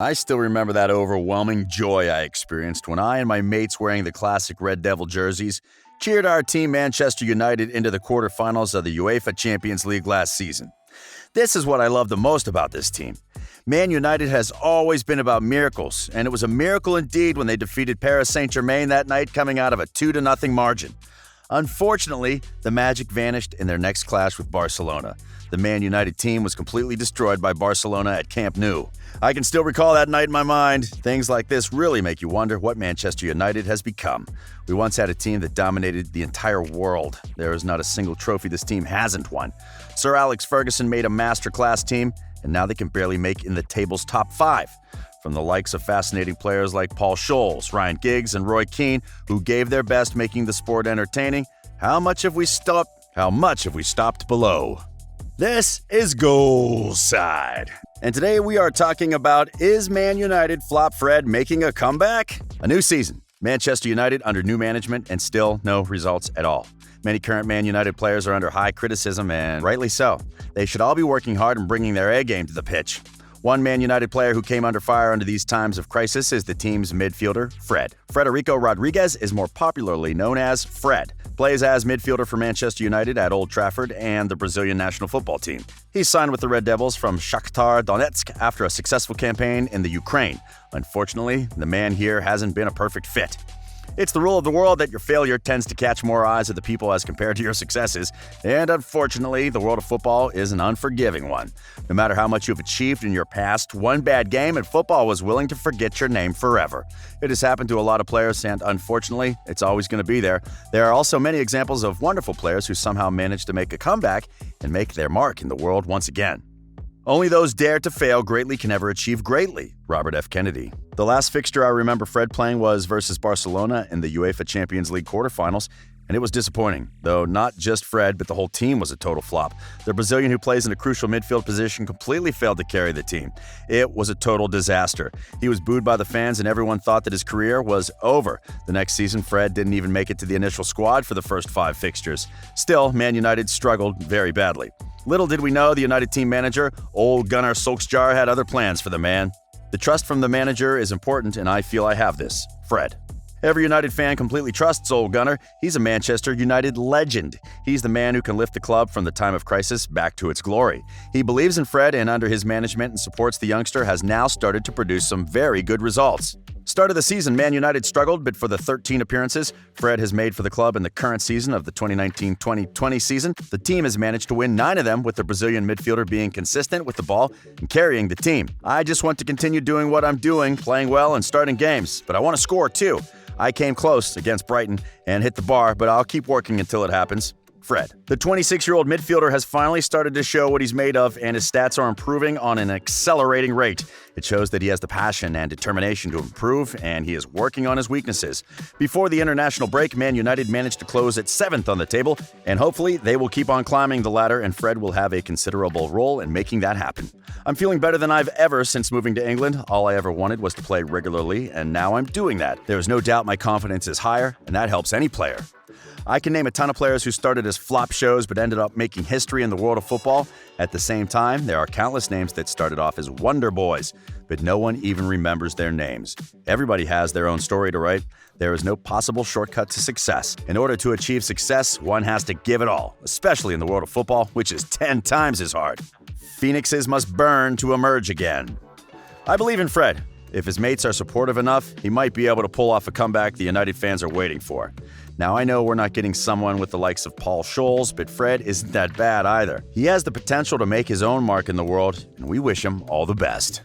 I still remember that overwhelming joy I experienced when I and my mates wearing the classic Red Devil jerseys cheered our team Manchester United into the quarterfinals of the UEFA Champions League last season. This is what I love the most about this team. Man United has always been about miracles, and it was a miracle indeed when they defeated Paris Saint-Germain that night coming out of a 2-0 margin. Unfortunately, the magic vanished in their next clash with Barcelona. The Man United team was completely destroyed by Barcelona at Camp Nou. I can still recall that night in my mind. Things like this really make you wonder what Manchester United has become. We once had a team that dominated the entire world. There is not a single trophy this team hasn't won. Sir Alex Ferguson made a masterclass team, and now they can barely make in the table's top 5. From the likes of fascinating players like Paul Scholes, Ryan Giggs, and Roy Keane, who gave their best making the sport entertaining, how much have we stopped below? This is Goalside. And today we are talking about, is Man United flop Fred making a comeback? A new season, Manchester United under new management, and still no results at all. Many current Man United players are under high criticism, and rightly so. They should all be working hard and bringing their A game to the pitch. One Man United player who came under fire under these times of crisis is the team's midfielder, Fred. Federico Rodriguez is more popularly known as Fred. Plays as midfielder for Manchester United at Old Trafford and the Brazilian national football team. He signed with the Red Devils from Shakhtar Donetsk after a successful campaign in the Ukraine. Unfortunately, the man here hasn't been a perfect fit. It's the rule of the world that your failure tends to catch more eyes of the people as compared to your successes, and unfortunately, the world of football is an unforgiving one. No matter how much you've achieved in your past, one bad game and football was willing to forget your name forever. It has happened to a lot of players, and unfortunately, it's always going to be there. There are also many examples of wonderful players who somehow managed to make a comeback and make their mark in the world once again. Only those dare to fail greatly can ever achieve greatly. Robert F. Kennedy. The last fixture I remember Fred playing was versus Barcelona in the UEFA Champions League quarterfinals, and it was disappointing, though not just Fred, but the whole team was a total flop. The Brazilian who plays in a crucial midfield position completely failed to carry the team. It was a total disaster. He was booed by the fans, and everyone thought that his career was over. The next season, Fred didn't even make it to the initial squad for the first 5 fixtures. Still, Man United struggled very badly. Little did we know the United team manager, old Gunnar Solskjaer, had other plans for the man. The trust from the manager is important, and I feel I have this. Fred. Every United fan completely trusts old Gunnar. He's a Manchester United legend. He's the man who can lift the club from the time of crisis back to its glory. He believes in Fred, and under his management and supports the youngster, has now started to produce some very good results. Start of the season, Man United struggled, but for the 13 appearances Fred has made for the club in the current season of the 2019-2020 season, the team has managed to win 9 of them, with the Brazilian midfielder being consistent with the ball and carrying the team. I just want to continue doing what I'm doing, playing well and starting games, but I want to score too. I came close against Brighton and hit the bar, but I'll keep working until it happens. Fred. The 26-year-old midfielder has finally started to show what he's made of, and his stats are improving on an accelerating rate. It shows that he has the passion and determination to improve, and he is working on his weaknesses. Before the international break, Man United managed to close at 7th on the table, and hopefully they will keep on climbing the ladder, and Fred will have a considerable role in making that happen. I'm feeling better than I've ever since moving to England. All I ever wanted was to play regularly, and now I'm doing that. There is no doubt my confidence is higher, and that helps any player. I can name a ton of players who started as flop shows but ended up making history in the world of football. At the same time, there are countless names that started off as wonder boys, but no one even remembers their names. Everybody has their own story to write. There is no possible shortcut to success. In order to achieve success, one has to give it all, especially in the world of football, which is 10 times as hard. Phoenixes must burn to emerge again. I believe in Fred. If his mates are supportive enough, he might be able to pull off a comeback the United fans are waiting for. Now, I know we're not getting someone with the likes of Paul Scholes, but Fred isn't that bad either. He has the potential to make his own mark in the world, and we wish him all the best.